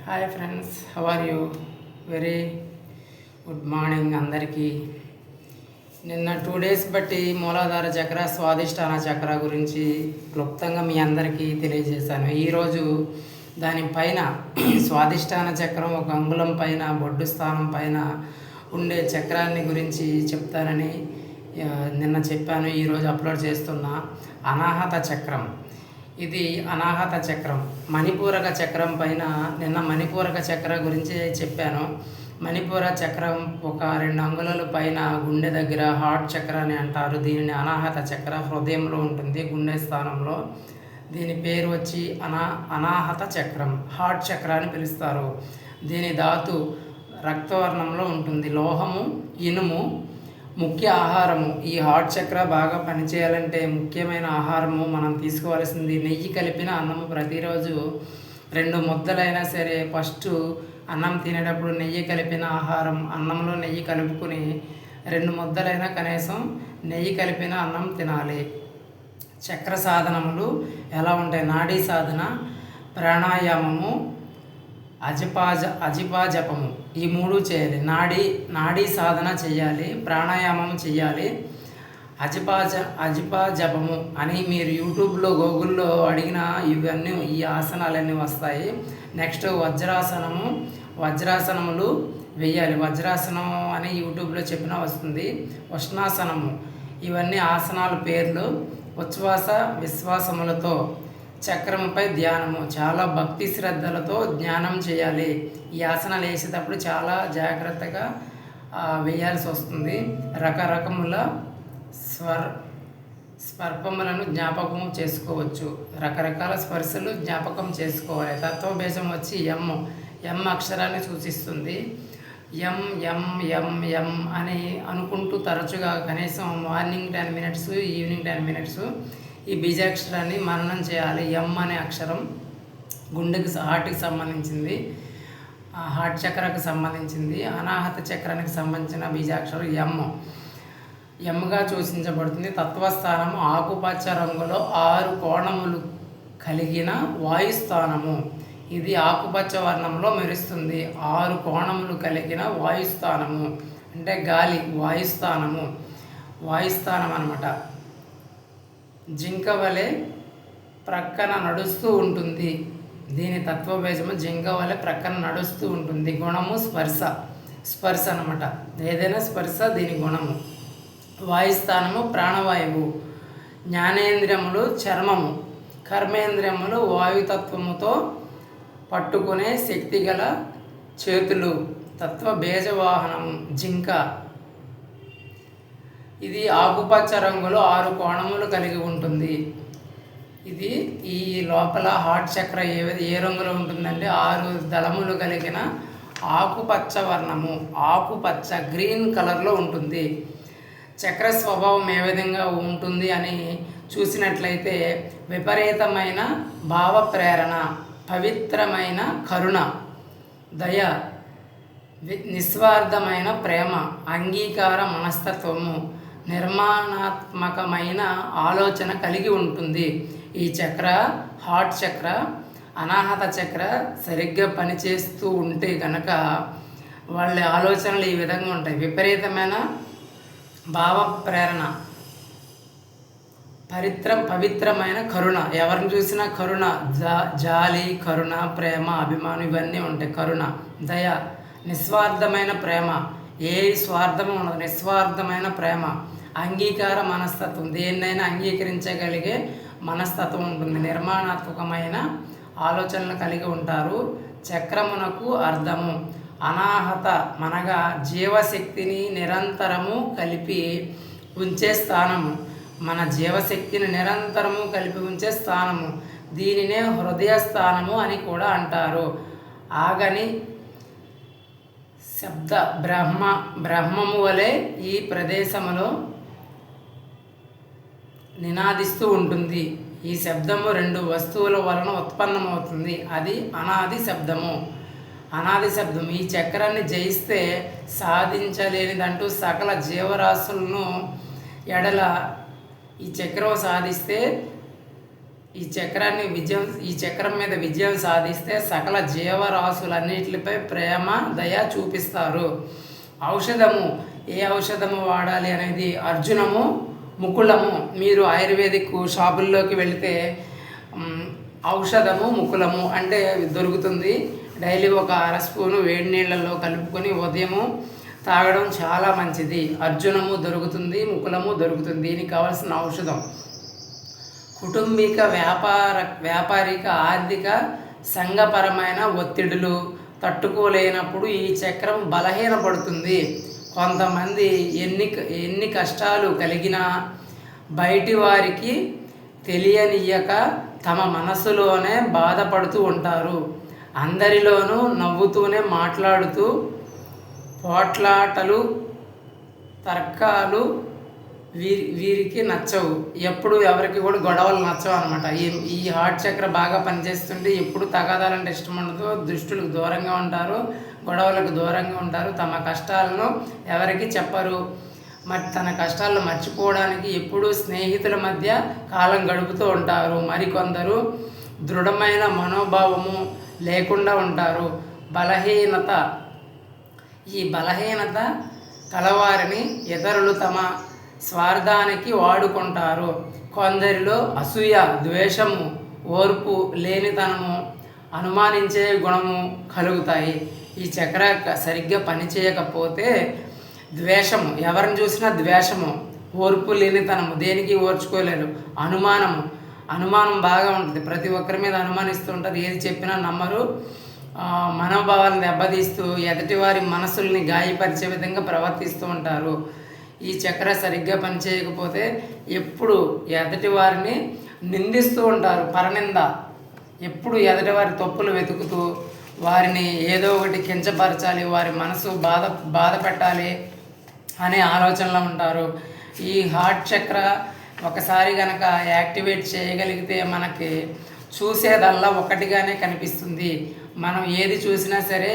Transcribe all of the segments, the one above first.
Hi friends, how are you? Very good morning అందరికీ. నిన్న 2 days బట్టి మూలాధార చక్ర, స్వాదిష్టాన చక్ర గురించి క్లుప్తంగా మీ అందరికీ తెలియజేశాను. ఈరోజు దానిపైన స్వాదిష్టాన చక్రం ఒక అంగుళం పైన బొడ్డు స్థానం పైన ఉండే చక్రాన్ని గురించి చెప్తానని నిన్న చెప్పాను. ఈరోజు అప్లోడ్ చేస్తున్న అనాహత చక్రం. ఇది అనాహత చక్రం. మణిపూరక చక్రం పైన నిన్న మణిపూరక చక్ర గురించి చెప్పాను. మణిపూర చక్రం ఒక 2 అంగుళాల పైన గుండె దగ్గర హార్ట్ చక్ర అని అంటారు. దీనిని అనాహత చక్ర హృదయంలో ఉంటుంది, గుండె స్థానంలో. దీని పేరు వచ్చి అనాహత చక్రం, హార్ట్ చక్ర అని పిలుస్తారు. దీని ధాతు రక్తవర్ణంలో ఉంటుంది. లోహము, ఇనుము ముఖ్య ఆహారము. ఈ హార్ట్ చక్ర బాగా పనిచేయాలంటే ముఖ్యమైన ఆహారము మనం తీసుకోవాల్సింది నెయ్యి కలిపిన అన్నము. ప్రతిరోజు 2 ముద్దలైనా సరే ఫస్ట్ అన్నం తినేటప్పుడు నెయ్యి కలిపిన ఆహారం, అన్నంలో నెయ్యి కలుపుకుని 2 ముద్దలైనా కనీసం నెయ్యి కలిపిన అన్నం తినాలి. చక్ర సాధనములు ఎలా ఉంటాయి? నాడీ సాధన, ప్రాణాయామము, అజిపాజపము, ఈ 3 చేయాలి. నాడీ సాధన చేయాలి, ప్రాణాయామం చేయాలి, అజిపాజపము అని మీరు యూట్యూబ్లో గూగుల్లో అడిగిన ఇవన్నీ ఈ ఆసనాలన్నీ వస్తాయి. నెక్స్ట్ వజ్రాసనములు వేయాలి. వజ్రాసనం అని యూట్యూబ్లో చెప్పినా వస్తుంది. ఉష్ణాసనము, ఇవన్నీ ఆసనాల పేర్లు. ఉచ్ఛ్వాస విశ్వాసములతో చక్రముపై ధ్యానము, చాలా భక్తి శ్రద్ధలతో ధ్యానం చేయాలి. ఈ ఆసనాలు వేసేటప్పుడు చాలా జాగ్రత్తగా వేయాల్సి వస్తుంది. రకరకముల స్పర్పములను జ్ఞాపకం చేసుకోవచ్చు. రకరకాల స్పర్శలు జ్ఞాపకం చేసుకోవాలి. తత్వభేజం వచ్చి ఎం అక్షరాన్ని సూచిస్తుంది. ఎం ఎం ఎం ఎం అని అనుకుంటూ తరచుగా కనీసం మార్నింగ్ 10 మినిట్స్, ఈవినింగ్ 10 మినిట్స్ ఈ బీజాక్షరాన్ని మననం చేయాలి. ఎం అనే అక్షరం గుండెకి, హార్ట్కి సంబంధించింది, హార్ట్ చక్రకు సంబంధించింది. అనాహత చక్రానికి సంబంధించిన బీజాక్షరం ఎంగా సూచించబడుతుంది. తత్వస్థానము ఆకుపచ్చ రంగులో 6 కోణములు కలిగిన వాయుస్థానము. ఇది ఆకుపచ్చ వర్ణంలో మెరుస్తుంది. 6 కోణములు కలిగిన వాయుస్థానము అంటే గాలి, వాయుస్థానం అన్నమాట. జింక వలె ప్రక్కన నడుస్తూ ఉంటుంది. దీని తత్వభేజము జింక వలె ప్రక్కన నడుస్తూ ఉంటుంది. గుణము స్పర్శ అన్నమాట. ఏదైనా స్పర్శ దీని గుణము. వాయుస్థానము ప్రాణవాయువు. జ్ఞానేంద్రియములు చర్మము, కర్మేంద్రియములు వాయుతత్వముతో పట్టుకునే శక్తిగల చేతులు. తత్వ బీజవాహనము జింక. ఇది ఆకుపచ్చ రంగులో 6 కోణములు కలిగి ఉంటుంది. ఇది ఈ లోపల హార్ట్ చక్ర ఏ రంగులో ఉంటుందంటే 6 దళములు కలిగిన ఆకుపచ్చ వర్ణము, ఆకుపచ్చ గ్రీన్ కలర్లో ఉంటుంది. చక్ర స్వభావం ఏ విధంగా ఉంటుంది అని చూసినట్లయితే విపరీతమైన భావ ప్రేరణ, పవిత్రమైన కరుణ, దయ, నిస్వార్థమైన ప్రేమ, అంగీకార మనస్తత్వము, నిర్మాణాత్మకమైన ఆలోచన కలిగి ఉంటుంది. ఈ చక్ర, హార్ట్ చక్ర, అనాహత చక్ర సరిగ్గా పనిచేస్తూ ఉంటే కనుక వాళ్ళ ఆలోచనలు ఈ విధంగా ఉంటాయి. విపరీతమైన భావ ప్రేరణ, పవిత్రమైన కరుణ, ఎవరిని చూసినా కరుణ, జాలి, కరుణ, ప్రేమ, అభిమానం ఇవన్నీ ఉంటాయి. కరుణ, దయ, నిస్వార్థమైన ప్రేమ, ఏ స్వార్థము ఉండదు, నిస్వార్థమైన ప్రేమ, అంగీకార మనస్తత్వం, దేన్నైనా అంగీకరించగలిగే మనస్తత్వం ఉంటుంది. నిర్మాణాత్మకమైన ఆలోచనలు కలిగి ఉంటారు. చక్రమునకు అర్థము అనాహత మనగా జీవశక్తిని నిరంతరము కలిపి ఉంచే స్థానము. మన జీవశక్తిని నిరంతరము కలిపి ఉంచే స్థానము. దీనినే హృదయ స్థానము అని కూడా అంటారు. ఆగని శబ్ద బ్రహ్మము వలె ఈ ప్రదేశములో నినాదిస్తూ ఉంటుంది. ఈ శబ్దము 2 వస్తువుల వలన ఉత్పన్నమవుతుంది. అది అనాది శబ్దము. ఈ చక్రాన్ని జయిస్తే సాధించలేనిదంటూ సకల జీవరాశులను ఎడల ఈ చక్రం సాధిస్తే ఈ చక్రం మీద విజయం సాధిస్తే సకల జీవరాశులన్నిటిపై ప్రేమ దయ చూపిస్తారు. ఔషధము, ఏ ఔషధము వాడాలి అనేది అర్జునము, ముకుళము. మీరు ఆయుర్వేదిక్ షాపుల్లోకి వెళితే ఔషధము ముకుళము అంటే దొరుకుతుంది. డైలీ ఒక అర స్పూను వేడి నీళ్ళల్లో కలుపుకొని ఉదయము తాగడం చాలా మంచిది. అర్జునము దొరుకుతుంది, ముకుళము దొరుకుతుంది. దీనికి కావాల్సిన ఔషధం కుటుంబిక, వ్యాపారిక, ఆర్థిక, సంఘపరమైన ఒత్తిడులు తట్టుకోలేనప్పుడు ఈ చక్రం బలహీనపడుతుంది. కొంతమంది ఎన్ని కష్టాలు కలిగినా బయటి వారికి తెలియనియక తమ మనసులోనే బాధపడుతూ ఉంటారు. అందరిలోనూ నవ్వుతూనే మాట్లాడుతూ పోట్లాటలు, తర్కాలు వీరికి నచ్చవు. ఎప్పుడు ఎవరికి కూడా గొడవలు నచ్చవు అనమాట. ఈ హార్ట్ చక్ర బాగా పనిచేస్తుంటే ఎప్పుడు తగాదాలంటే ఇష్టం ఉండదు. దుష్టులకు దూరంగా ఉంటారు, గొడవలకు దూరంగా ఉంటారు. తమ కష్టాలను ఎవరికి చెప్పరు. మరి తన కష్టాలను మర్చిపోవడానికి ఎప్పుడూ స్నేహితుల మధ్య కాలం గడుపుతూ ఉంటారు. మరికొందరు దృఢమైన మనోభావము లేకుండా ఉంటారు. ఈ బలహీనత కలవారిని ఇతరులు తమ స్వార్థానికి వాడుకుంటారు. కొందరిలో అసూయ, ద్వేషము, ఓర్పు లేనితనము, అనుమానించే గుణము కలుగుతాయి. ఈ చక్ర సరిగ్గా పనిచేయకపోతే ద్వేషము, ఎవరిని చూసినా ద్వేషము, ఓర్పు లేనితనము, దేనికి ఓర్చుకోలేరు, అనుమానం బాగా ఉంటుంది. ప్రతి ఒక్కరి మీద అనుమానిస్తూ ఉంటుంది. ఏది చెప్పినా నమ్మరు. మనోభావాలను దెబ్బతీస్తూ ఎదుటివారి మనసుల్ని గాయపరిచే విధంగా ప్రవర్తిస్తూ ఉంటారు. ఈ చక్ర సరిగ్గా పనిచేయకపోతే ఎప్పుడు ఎదుటి వారిని నిందిస్తూ ఉంటారు. పరనింద, ఎప్పుడు ఎదుటివారి తప్పులు వెతుకుతూ వారిని ఏదో ఒకటి కించపరచాలి, వారి మనసు బాధ పెట్టాలి అనే ఆలోచనలో ఉంటారు. ఈ హార్ట్ చక్ర ఒకసారి కనుక యాక్టివేట్ చేయగలిగితే మనకి చూసేదల్లా ఒకటిగానే కనిపిస్తుంది. మనం ఏది చూసినా సరే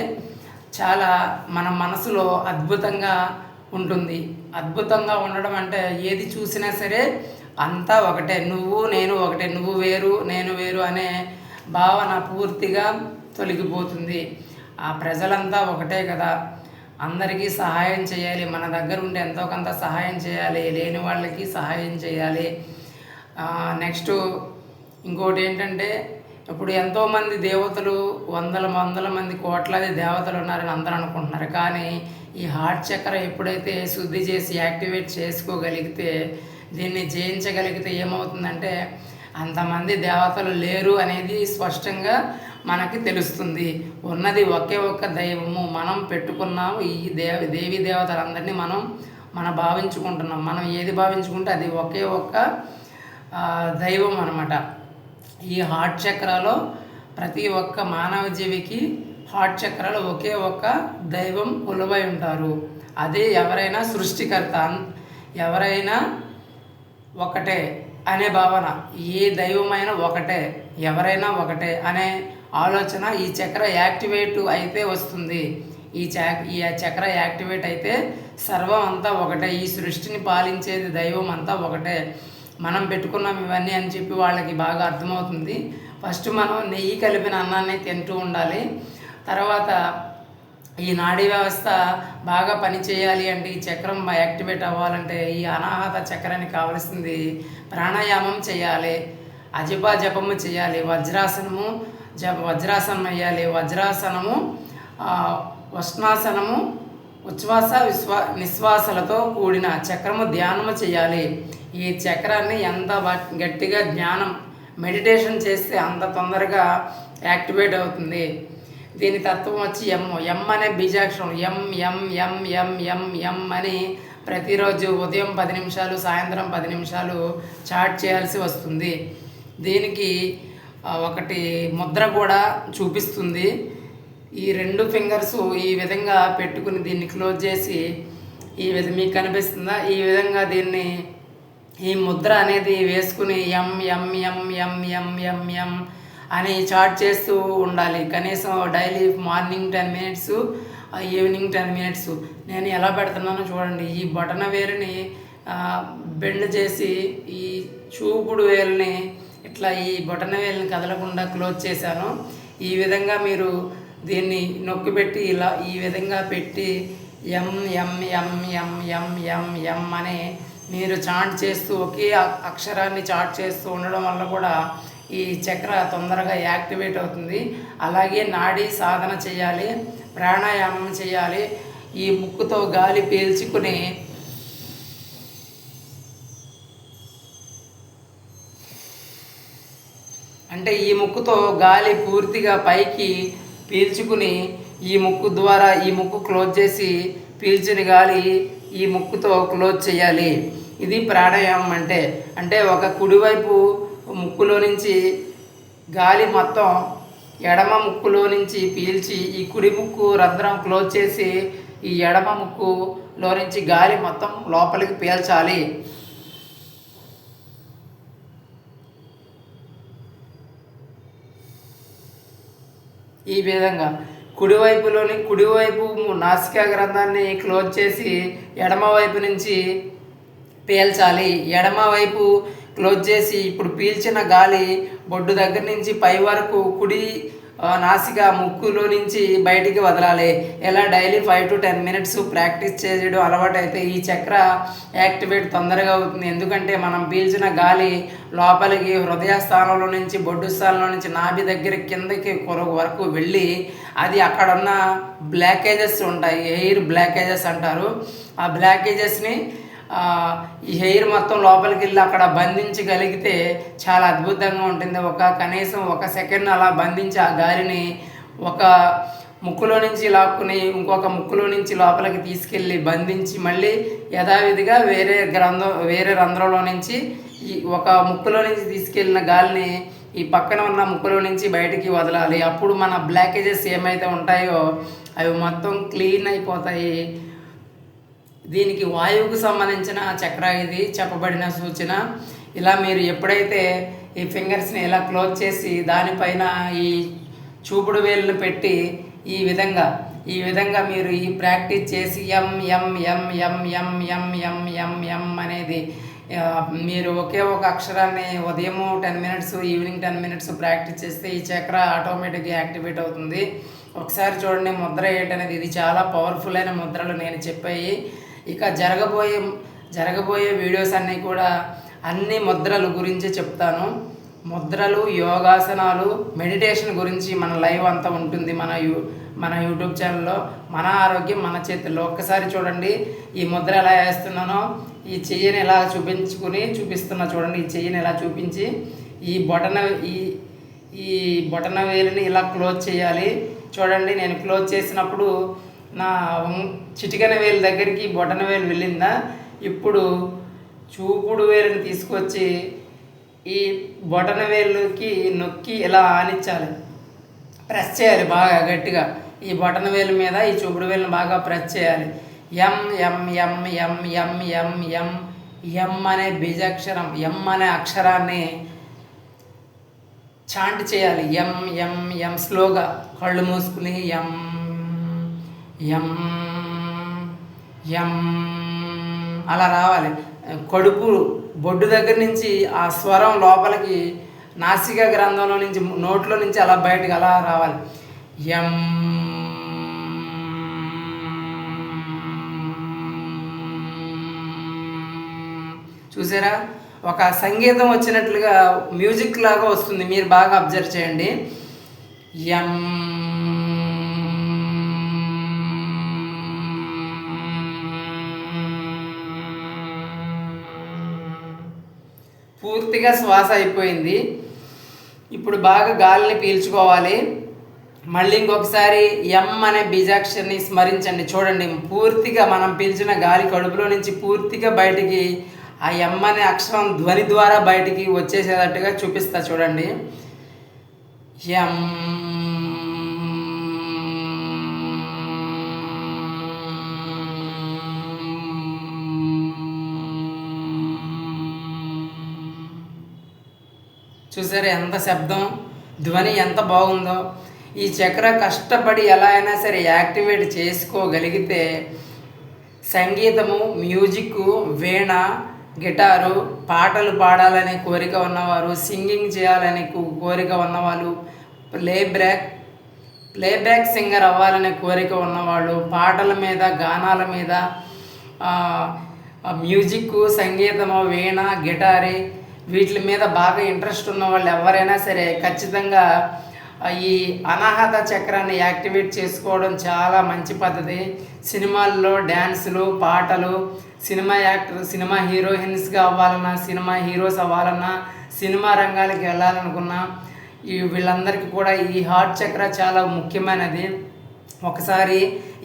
చాలా మన మనసులో అద్భుతంగా ఉంటుంది. అద్భుతంగా ఉండడం అంటే ఏది చూసినా సరే అంతా ఒకటే, నువ్వు నేను ఒకటే, నువ్వు వేరు నేను వేరు అనే భావన పూర్తిగా తొలగిపోతుంది. ఆ ప్రజలంతా ఒకటే కదా, అందరికీ సహాయం చేయాలి. మన దగ్గర ఉంటే ఎంతో కొంత సహాయం చేయాలి, లేని వాళ్ళకి సహాయం చేయాలి. నెక్స్ట్ ఇంకోటి ఏంటంటే, ఇప్పుడు ఎంతోమంది దేవతలు, వందల మంది కోట్లాది దేవతలు ఉన్నారని అందరూ అనుకుంటున్నారు. కానీ ఈ హార్ట్ చక్ర ఎప్పుడైతే శుద్ధి చేసి యాక్టివేట్ చేసుకోగలిగితే, దీన్ని జయించగలిగితే ఏమవుతుందంటే అంతమంది దేవతలు లేరు అనేది స్పష్టంగా మనకి తెలుస్తుంది. ఉన్నది ఒకే ఒక్క దైవము. మనం పెట్టుకున్నాము ఈ దేవీ దేవతలందరినీ మనం భావించుకుంటున్నాం. మనం ఏది భావించుకుంటే అది ఒకే ఒక్క దైవం అన్నమాట. ఈ హార్ట్ చక్రాలో ప్రతి ఒక్క మానవ జీవికి హార్ట్ చక్రాలో ఒకే ఒక్క దైవం కొలువై ఉంటారు. అదే ఎవరైనా సృష్టికర్త, ఎవరైనా ఒకటే అనే భావన. ఏ దైవమైనా ఒకటే, ఎవరైనా ఒకటే అనే ఆలోచన ఈ చక్ర యాక్టివేట్ అయితే వస్తుంది. ఈ చక్ర యాక్టివేట్ అయితే సర్వం అంతా ఒకటే, ఈ సృష్టిని పాలించేది దైవం అంతా ఒకటే. మనం పెట్టుకున్నాం ఇవన్నీ అని చెప్పి వాళ్ళకి బాగా అర్థమవుతుంది. ఫస్ట్ మనం నెయ్యి కలిపిన అన్నాన్ని తింటూ ఉండాలి. తర్వాత ఈ నాడీ వ్యవస్థ బాగా పనిచేయాలి అంటే, ఈ చక్రం యాక్టివేట్ అవ్వాలంటే ఈ అనాహత చక్రానికి కావలసింది ప్రాణాయామం చేయాలి, అజిపా జపము చేయాలి, వజ్రాసనం వేయాలి, వజ్రాసనము, ఉష్ణాసనము, ఉచ్ఛ్వాస నిశ్వాసలతో కూడిన చక్రము ధ్యానము చేయాలి. ఈ చక్రాన్ని ఎంత గట్టిగా మెడిటేషన్ చేస్తే అంత తొందరగా యాక్టివేట్ అవుతుంది. దీని తత్వం వచ్చి ఎం అనే బీజాక్షరం, ఎం అని ప్రతిరోజు ఉదయం 10 నిమిషాలు, సాయంత్రం 10 నిమిషాలు చాట్ చేయాల్సి వస్తుంది. దీనికి ఒకటి ముద్ర కూడా చూపిస్తుంది. ఈ 2 ఫింగర్స్ ఈ విధంగా పెట్టుకుని దీన్ని క్లోజ్ చేసి మీకు కనిపిస్తుందా, ఈ విధంగా దీన్ని ఈ ముద్ర అనేది వేసుకుని ఎం అని చాట్ చేస్తూ ఉండాలి. కనీసం daily morning 10 minutes, evening 10 minutes. నేను ఎలా పెడుతున్నానో చూడండి. ఈ బొటన వేలుని బెండ్ చేసి ఈ చూపుడు వేలుని ఇట్లా ఈ బొటనవేలుని కదలకుండా క్లోజ్ చేశాను. ఈ విధంగా మీరు దీన్ని నొక్కి పెట్టి ఇలా ఈ విధంగా పెట్టి ఎం ఎం ఎం ఎం ఎం ఎం ఎం అనే మీరు చాంట్ చేస్తూ ఒకే అక్షరాన్ని చాట్ చేస్తూ ఉండడం వల్ల కూడా ఈ చక్ర తొందరగా యాక్టివేట్ అవుతుంది. అలాగే నాడీ సాధన చేయాలి, ప్రాణాయామం చేయాలి. ఈ ముక్కుతో గాలి పీల్చుకుని అంటే ఈ ముక్కుతో గాలి పూర్తిగా పైకి పీల్చుకుని ఈ ముక్కు ద్వారా ఈ ముక్కు క్లోజ్ చేసి పీల్చిన గాలి ఈ ముక్కుతో క్లోజ్ చేయాలి. ఇది ప్రాణాయామం అంటే. అంటే ఒక కుడివైపు ముక్కులో నుంచి గాలి మొత్తం ఎడమ ముక్కులో నుంచి పీల్చి ఈ కుడి ముక్కు రంధ్రం క్లోజ్ చేసి ఈ ఎడమ ముక్కులో నుంచి గాలి మొత్తం లోపలికి పీల్చాలి. ఈ విధంగా కుడివైపు నాసికా గ్రంథాన్ని క్లోజ్ చేసి ఎడమవైపు నుంచి పీల్చాలి. ఎడమవైపు క్లోజ్ చేసి ఇప్పుడు పీల్చిన గాలి బొడ్డు దగ్గర నుంచి పై వరకు కుడి నాసిక ముక్కులో నుంచి బయటికి వదలాలి. ఇలా డైలీ 5 to 10 minutes ప్రాక్టీస్ చేయడం అలవాటైతే ఈ చక్ర యాక్టివేట్ తొందరగా అవుతుంది. ఎందుకంటే మనం పీల్చిన గాలి లోపలికి హృదయ స్థానంలో నుంచి బొడ్డు స్థానంలో నుంచి నాభి దగ్గర కిందకి వరకు వెళ్ళి అది అక్కడ ఉన్న బ్లాకేజెస్ ఉంటాయి, ఎయిర్ బ్లాకేజెస్ అంటారు. ఆ బ్లాకేజెస్ని ఈ హెయిర్ మొత్తం లోపలికి వెళ్ళి అక్కడ బంధించగలిగితే చాలా అద్భుతంగా ఉంటుంది. కనీసం 1 సెకండ్ అలా బంధించి ఆ గాలిని ఒక ముక్కులో నుంచి లాక్కుని ఇంకొక ముక్కులో నుంచి లోపలికి తీసుకెళ్ళి బంధించి మళ్ళీ యథావిధిగా వేరే రంధ్రంలో నుంచి ఈ ఒక ముక్కులో నుంచి తీసుకెళ్ళిన గాలిని ఈ పక్కన ఉన్న ముక్కులో నుంచి బయటికి వదలాలి. అప్పుడు మన బ్లాకేజెస్ ఏమైతే ఉంటాయో అవి మొత్తం క్లీన్ అయిపోతాయి. దీనికి వాయువుకు సంబంధించిన చక్ర ఇది చెప్పబడిన సూచన. ఇలా మీరు ఎప్పుడైతే ఈ ఫింగర్స్ని ఇలా క్లోజ్ చేసి దానిపైన ఈ చూపుడు వేలును పెట్టి ఈ విధంగా మీరు ఈ ప్రాక్టీస్ చేసి ఎం ఎం ఎం ఎం ఎం ఎం ఎం ఎం ఎం అనేది మీరు ఒకే ఒక అక్షరాన్ని ఉదయము 10 minutes ఈవినింగ్ 10 minutes ప్రాక్టీస్ చేస్తే ఈ చక్ర ఆటోమేటిక్గా యాక్టివేట్ అవుతుంది. ఒకసారి చూడండి ముద్ర ఏంటనేది. ఇది చాలా పవర్ఫుల్ అయిన ముద్రలు నేను చెప్పాయి. ఇక జరగబోయే వీడియోస్ అన్నీ కూడా అన్ని ముద్రల గురించి చెప్తాను. ముద్రలు, యోగాసనాలు, మెడిటేషన్ గురించి మన లైవ్ అంతా ఉంటుంది మన యూట్యూబ్ ఛానల్లో. మన ఆరోగ్యం మన చేతుల్లో. ఒక్కసారి చూడండి ఈ ముద్ర ఎలా వేస్తున్నానో. ఈ చెయ్యిని ఎలా చూపిస్తున్నా చూడండి. ఈ చెయ్యిని ఎలా చూపించి ఈ బొటన వేలుని ఇలా క్లోజ్ చేయాలి. చూడండి నేను క్లోజ్ చేసినప్పుడు నా చిటికెన వేలు దగ్గరికి బొటన వేలు వెళ్ళిందా. ఇప్పుడు చూపుడు వేలుని తీసుకొచ్చి ఈ బొటన వేలుకి నొక్కి ఇలా ఆనించాలి, ప్రెస్ చేయాలి బాగా గట్టిగా. ఈ బొటన వేలు మీద ఈ చూపుడు వేలుని బాగా ప్రెస్ చేయాలి. ఎం ఎం ఎం ఎం ఎం ఎం ఎం ఎం అనే బీజాక్షరం, ఎం అనే అక్షరాన్ని చాంట్ చేయాలి. ఎం ఎం ఎం స్లోగా కళ్ళు మూసుకుని ఎం ఎం ఎం అలా రావాలి. బొడ్డు దగ్గర నుంచి ఆ స్వరం లోపలికి నాసికా గ్రంథంలో నుంచి నోట్లో నుంచి అలా బయటకు అలా రావాలి. ఎం చూసారా, ఒక సంగీతం వచ్చినట్లుగా మ్యూజిక్ లాగా వస్తుంది. మీరు బాగా అబ్జర్వ్ చేయండి. ఎం పూర్తిగా శ్వాస అయిపోయింది. ఇప్పుడు బాగా గాలిని పీల్చుకోవాలి. మళ్ళీ ఇంకొకసారి ఎం అనే బీజాక్షరాన్ని స్మరించండి. చూడండి పూర్తిగా మనం పీల్చిన గాలి కడుపులో నుంచి పూర్తిగా బయటికి ఆ ఎం అనే అక్షరం ధ్వని ద్వారా బయటికి వచ్చేసేటట్టుగా చూపిస్తా చూడండి. ఎం చూసారా ఎంత శబ్దం, ధ్వని ఎంత బాగుందో. ఈ చక్ర కష్టపడి ఎలా అయినా సరే యాక్టివేట్ చేసుకోగలిగితే సంగీతము, మ్యూజిక్, వీణ, గిటారు, పాటలు పాడాలని కోరిక ఉన్నవారు, సింగింగ్ చేయాలని కోరిక ఉన్నవాళ్ళు, ప్లేబ్యాక్ సింగర్ అవ్వాలనే కోరిక ఉన్నవాళ్ళు, పాటల మీద, గానాల మీద, మ్యూజిక్, సంగీతము, వీణ, గిటారీ వీటి మీద బాగా ఇంట్రెస్ట్ ఉన్న వాళ్ళు ఎవరైనా సరే ఖచ్చితంగా ఈ అనాహత చక్రాన్ని యాక్టివేట్ చేసుకోవడం చాలా మంచి పద్ధతి. సినిమాల్లో డ్యాన్సులు, పాటలు, సినిమా హీరోయిన్స్గా అవ్వాలన్నా, సినిమా హీరోస్ అవ్వాలన్నా, సినిమా రంగానికి వెళ్ళాలనుకున్నా వీళ్ళందరికీ కూడా ఈ హార్ట్ చక్ర చాలా ముఖ్యమైనది. ఒకసారి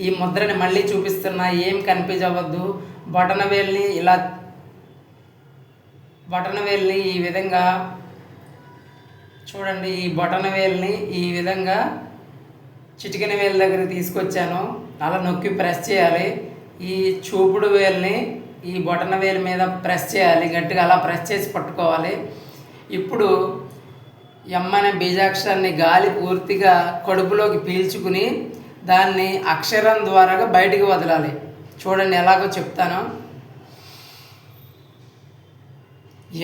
ఈ ముద్రని మళ్ళీ చూపిస్తున్నా, ఏం కనిపించవద్దు. బొటనవేల్ని ఈ విధంగా చూడండి. ఈ బొటనవేల్ని ఈ విధంగా చిటికెన వేలు దగ్గర తీసుకొచ్చాను. అలా నొక్కి ప్రెస్ చేయాలి. ఈ చూపుడు వేలుని ఈ బొటనవేలు మీద ప్రెస్ చేయాలి, గట్టిగా అలా ప్రెస్ చేసి పట్టుకోవాలి. ఇప్పుడు అనే బీజాక్షరాన్ని గాలి పూర్తిగా కడుపులోకి పీల్చుకుని దాన్ని అక్షరం ద్వారా బయటికి వదలాలి. చూడండి ఎలాగో చెప్తాను.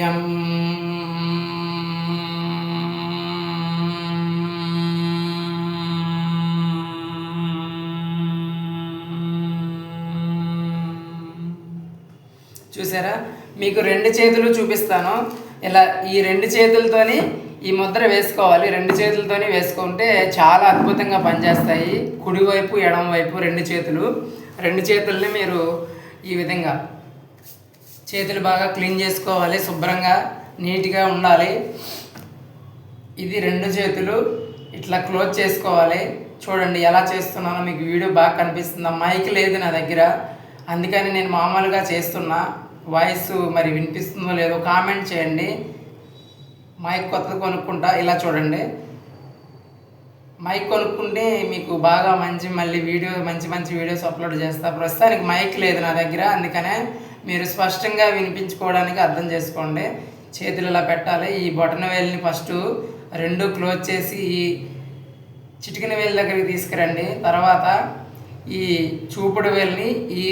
ఎం చూసారా? మీకు 2 చేతులు చూపిస్తాను. ఇలా ఈ 2 చేతులతోని ఈ ముద్ర వేసుకోవాలి. 2 చేతులతోని వేసుకుంటే చాలా అద్భుతంగా పనిచేస్తాయి. కుడివైపు, ఎడమవైపు 2 చేతులు. 2 చేతుల్ని మీరు ఈ విధంగా చేతులు బాగా క్లీన్ చేసుకోవాలి, శుభ్రంగా నీట్గా ఉండాలి. ఇది 2 చేతులు ఇట్లా క్లోజ్ చేసుకోవాలి. చూడండి ఎలా చేస్తున్నానో మీకు వీడియో బాగా కనిపిస్తుందా? మైక్ లేదు నా దగ్గర, అందుకని నేను మామూలుగా చేస్తున్నా. వాయిస్ మరి వినిపిస్తుందో లేదో కామెంట్ చేయండి. మైక్ కొత్తది కొనుక్కుంటా. ఇలా చూడండి, మైక్ కొనుక్కుంటే మీకు బాగా మంచి మంచి వీడియోస్ అప్లోడ్ చేస్తా. ప్రస్తుతానికి మైక్ లేదు నా దగ్గర, అందుకనే మీరు స్పష్టంగా వినిపించుకోవడానికి అర్థం చేసుకోండి. చేతులు ఇలా పెట్టాలి. ఈ బొటన వేలుని ఫస్ట్ 2 క్లోజ్ చేసి ఈ చిటికెన వేలు దగ్గరికి తీసుకురండి. తర్వాత ఈ చూపుడు వేలుని ఈ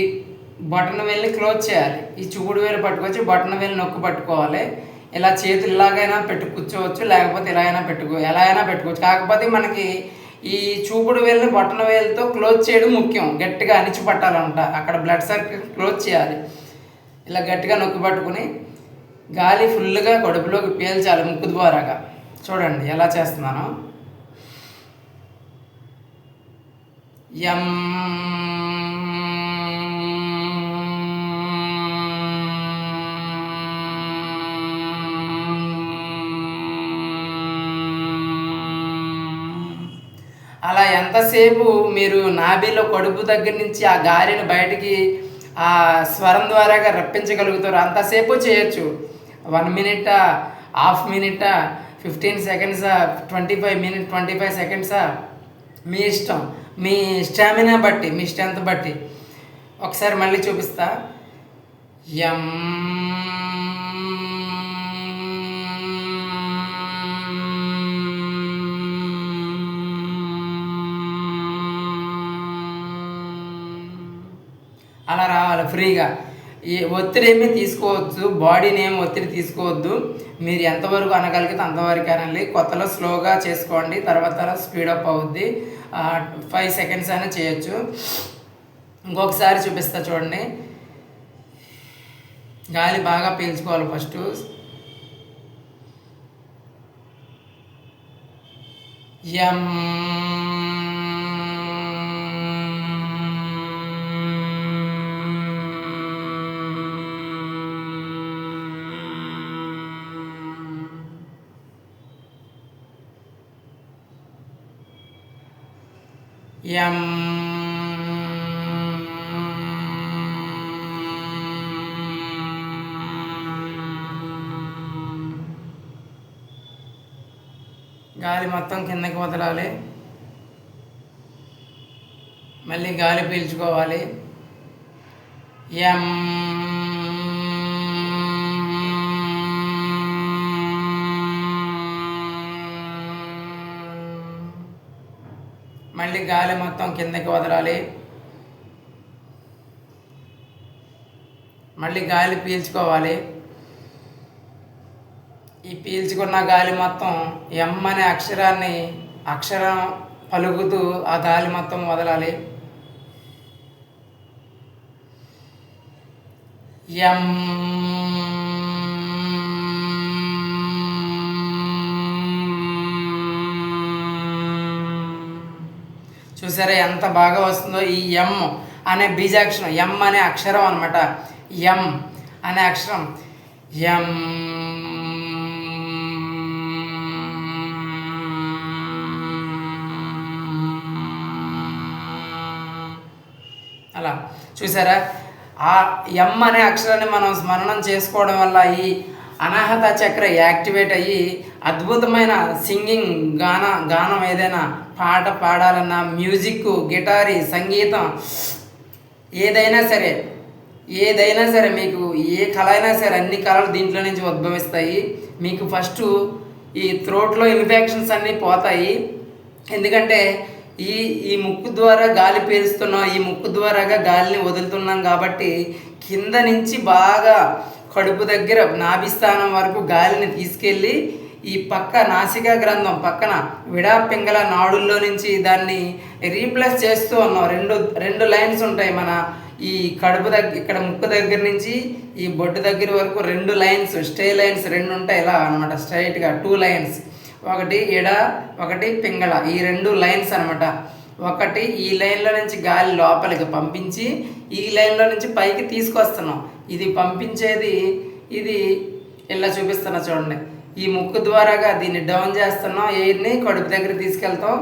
బొటన వేలుని క్లోజ్ చేయాలి. ఈ చూపుడు వేలు పట్టుకొచ్చి బొటన వేలు నొక్కు పట్టుకోవాలి. ఇలా చేతులు ఇలాగైనా కూర్చోవచ్చు, లేకపోతే ఎలా అయినా పెట్టుకోవచ్చు. కాకపోతే మనకి ఈ చూపుడు వేలుని బొటన వేలుతో క్లోజ్ చేయడం ముఖ్యం. గట్టిగా అణిచి పట్టాలంట, అక్కడ బ్లడ్ సర్కిల్ క్లోజ్ చేయాలి. ఇలా గట్టిగా నొక్కి పట్టుకుని గాలి ఫుల్గా కడుపులోకి పీల్చాలి ముక్కు ద్వారాగా. చూడండి ఎలా చేస్తున్నాను. ఎం అలా ఎంతసేపు మీరు నాభిలో కడుపు దగ్గర నుంచి ఆ గాలిని బయటికి ఆ స్వరం ద్వారాగా రప్పించగలుగుతారు అంతసేపు చేయొచ్చు. 1 minute, half minute, 15 seconds, 25 seconds, మీ ఇష్టం, మీ స్టామినా బట్టి, మీ స్ట్రెంత్ బట్టి. ఒకసారి మళ్ళీ చూపిస్తా. ఎం అలా రావాలి ఫ్రీగా. ఈ ఒత్తిడి ఏమీ తీసుకోవచ్చు, బాడీని ఏమి ఒత్తిడి తీసుకోవద్దు. మీరు ఎంతవరకు అనగలిగితే అంతవరకు అనాలి. కొత్తలో స్లోగా చేసుకోండి, తర్వాత స్పీడప్ అవుద్ది. 5 seconds అయినా చేయొచ్చు. ఇంకొకసారి చూపిస్తా చూడండి. గాలి బాగా పీల్చుకోవాలి ఫస్ట్. ఎం ఎం గాలి మొత్తం కిందకి వదలాలి. మళ్ళీ గాలి పీల్చుకోవాలి. ఎం మళ్ళీ గాలి మొత్తం కిందకి వదలాలి. మళ్ళీ గాలి పీల్చుకోవాలి. ఈ పీల్చుకున్న గాలి మొత్తం ఎం అనే అక్షరం పలుకుతూ ఆ గాలి మొత్తం వదలాలి. ఎం. చూసారా ఎంత బాగా వస్తుందో. ఈ ఎం అనే బీజాక్షరం, ఎం అనే అక్షరం అనమాట. ఎం అనే అక్షరం ఎం. అలా చూసారా, ఆ ఎం అనే అక్షరాన్ని మనం స్మరణం చేసుకోవడం వల్ల ఈ అనాహత చక్ర యాక్టివేట్ అయ్యి అద్భుతమైన సింగింగ్ గానం ఏదైనా పాట పాడాలన్నా, మ్యూజిక్, గిటారీ, సంగీతం ఏదైనా సరే మీకు ఏ కళ అయినా సరే అన్ని కళలు దీంట్లో నుంచి ఉద్భవిస్తాయి. మీకు ఫస్ట్ ఈ థ్రోట్లో ఇన్ఫెక్షన్స్ అన్నీ పోతాయి. ఎందుకంటే ఈ ముక్కు ద్వారా గాలి పీలుస్తున్నాం, ఈ ముక్కు ద్వారాగా గాలిని వదులుతున్నాం కాబట్టి కింద నుంచి బాగా కడుపు దగ్గర నాభిస్థానం వరకు గాలిని తీసుకెళ్ళి ఈ పక్క నాసికా గ్రంథం పక్కన విడా పింగళ నాడుల్లో నుంచి దాన్ని రీప్లేస్ చేస్తూ ఉన్నాం. రెండు లైన్స్ ఉంటాయి మన ఈ కడుపు దగ్గర, ఇక్కడ ముక్కు దగ్గర నుంచి ఈ బొడ్డు దగ్గర వరకు 2 లైన్స్, స్టే లైన్స్ 2 ఉంటాయి ఇలా అనమాట. స్ట్రైట్గా 2 లైన్స్, ఒకటి ఎడ, ఒకటి పింగళ, ఈ 2 లైన్స్ అనమాట. ఒకటి ఈ లైన్లో నుంచి గాలి లోపలికి పంపించి ఈ లైన్లో నుంచి పైకి తీసుకొస్తున్నాం. ఇది పంపించేది, ఇది ఇలా చూపిస్తున్నా చూడండి. ఈ ముక్కు ద్వారాగా దీన్ని డౌన్ చేస్తున్నాం, ఎయిర్ని కడుపు దగ్గర తీసుకెళ్తాం.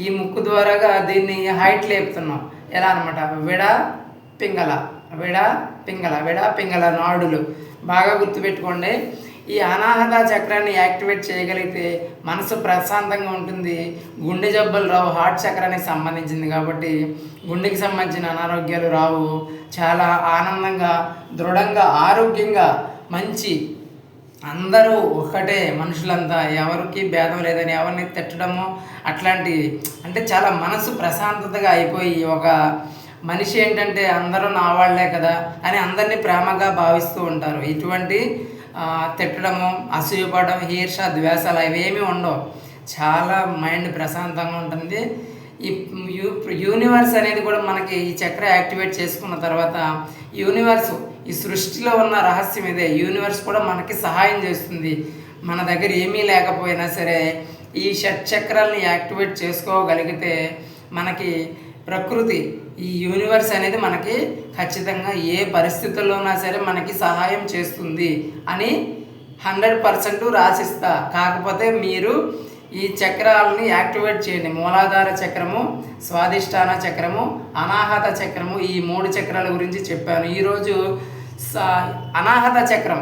ఈ ముక్కు ద్వారాగా దీన్ని హైట్ లేపుతున్నాం. ఎలా అనమాట, విడ పింగళ, విడ పింగళ, విడ పింగళ నాడులు బాగా గుర్తుపెట్టుకోండి. ఈ అనాహత చక్రాన్ని యాక్టివేట్ చేయగలిగితే మనసు ప్రశాంతంగా ఉంటుంది. గుండె జబ్బులు రావు, హార్ట్ చక్రానికి సంబంధించింది కాబట్టి గుండెకి సంబంధించిన అనారోగ్యాలు రావు. చాలా ఆనందంగా, దృఢంగా, ఆరోగ్యంగా, మంచి అందరూ ఒకటే, మనుషులంతా ఎవరికి భేదం లేదని ఎవరిని తిట్టడము అట్లాంటి అంటే చాలా మనసు ప్రశాంతతగా అయిపోయి ఒక మనిషి ఏంటంటే అందరూ నా వాళ్లే కదా అని అందరినీ ప్రేమగా భావిస్తూ ఉంటారు. ఇటువంటి తిట్టడము, అసూయపడడం, ఈర్ష, ద్వేషాలు ఇవేమీ ఉండవు. చాలా మైండ్ ప్రశాంతంగా ఉంటుంది. ఈ యూనివర్స్ అనేది కూడా మనకి ఈ చక్ర యాక్టివేట్ చేసుకున్న తర్వాత ఈ సృష్టిలో ఉన్న రహస్యం ఇదే. యూనివర్స్ కూడా మనకి సహాయం చేస్తుంది. మన దగ్గర ఏమీ లేకపోయినా సరే ఈ షట్చక్రాలని యాక్టివేట్ చేసుకోగలిగితే మనకి ప్రకృతి, ఈ యూనివర్స్ అనేది మనకి ఖచ్చితంగా ఏ పరిస్థితుల్లోనా సరే మనకి సహాయం చేస్తుంది అని 100% రాసిస్తా. కాకపోతే మీరు ఈ చక్రాలని యాక్టివేట్ చేయండి. మూలాధార చక్రము, స్వాదిష్టాన చక్రము, అనాహత చక్రము, ఈ 3 చక్రాల గురించి చెప్పాను. ఈరోజు అనాహత చక్రం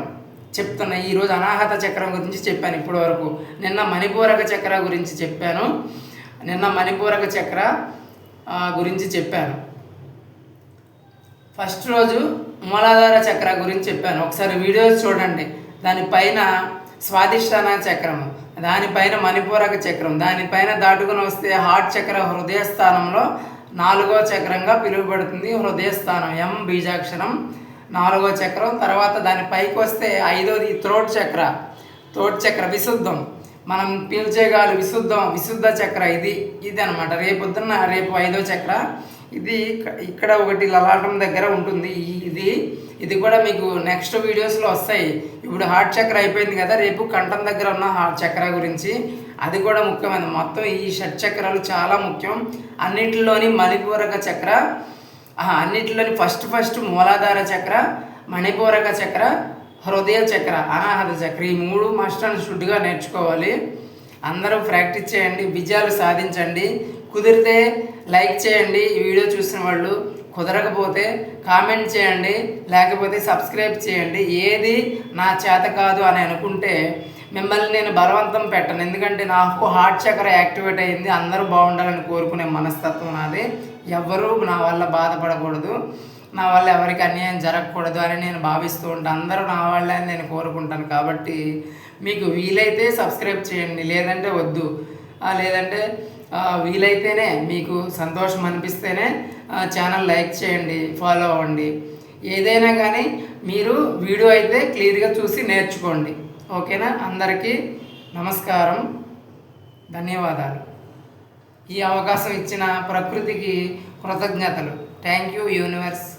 చెప్తున్నా. ఈరోజు అనాహత చక్రం గురించి చెప్పాను ఇప్పటి వరకు. నిన్న మణిపూరక చక్ర గురించి చెప్పాను. ఫస్ట్ రోజు మూలాధార చక్ర గురించి చెప్పాను. ఒకసారి వీడియోస్ చూడండి. దానిపైన స్వాదిష్టాన చక్రము, దానిపైన మణిపూరక చక్రం, దానిపైన దాటుకుని వస్తే హార్ట్ చక్ర హృదయ స్థానంలో 4వ చక్రంగా పిలువబడుతుంది. హృదయ స్థానం ఎం బీజాక్షరం 4వ చక్రం. తర్వాత దాని పైకి వస్తే 5వది థ్రోట్ చక్ర విశుద్ధం, మనం పీల్చే గాలి విశుద్ధ చక్ర. ఇది అనమాట. రేపు 5వ చక్ర. ఇది ఇక్కడ ఒకటి లలాటం దగ్గర ఉంటుంది. ఇది కూడా మీకు నెక్స్ట్ వీడియోస్లో వస్తాయి. ఇప్పుడు హార్ట్ చక్ర అయిపోయింది కదా, రేపు కంఠం దగ్గర ఉన్న హార్ట్ చక్ర గురించి, అది కూడా ముఖ్యమైనది. మొత్తం ఈ షట్ చక్రాలు చాలా ముఖ్యం. అన్నిటిలోని మణిపూరక చక్ర, అన్నిటిలోని ఫస్ట్ మూలాధార చక్ర, మణిపూరక చక్ర, హృదయ చక్ర, అనాహత చక్ర, ఈ 3 మస్ట్ అండ్ షుడ్గా నేర్చుకోవాలి. అందరూ ప్రాక్టీస్ చేయండి, విజయాలు సాధించండి. కుదిరితే లైక్ చేయండి ఈ వీడియో చూసిన వాళ్ళు, కుదరకపోతే కామెంట్ చేయండి, లేకపోతే సబ్స్క్రైబ్ చేయండి. ఏది నా చేత కాదు అని అనుకుంటే మిమ్మల్ని నేను బలవంతం పెట్టను. ఎందుకంటే నాకు హార్ట్ చక్ర యాక్టివేట్ అయ్యింది. అందరూ బాగుండాలని కోరుకునే మనస్తత్వం నాది. ఎవరు నా వల్ల బాధపడకూడదు, నా వల్ల ఎవరికి అన్యాయం జరగకూడదు అని నేను భావిస్తూ ఉంటాను. అందరూ నా వాళ్ళే అని నేను కోరుకుంటాను. కాబట్టి మీకు వీలైతే సబ్స్క్రైబ్ చేయండి, లేదంటే వద్దు. లేదంటే వీలైతేనే, మీకు సంతోషం అనిపిస్తేనే ఛానల్ లైక్ చేయండి, ఫాలో అవ్వండి. ఏదైనా కానీ మీరు వీడియో అయితే క్లియర్గా చూసి నేర్చుకోండి. ఓకేనా? అందరికీ నమస్కారం, ధన్యవాదాలు. ఈ అవకాశం ఇచ్చిన ప్రకృతికి కృతజ్ఞతలు. Thank you universe.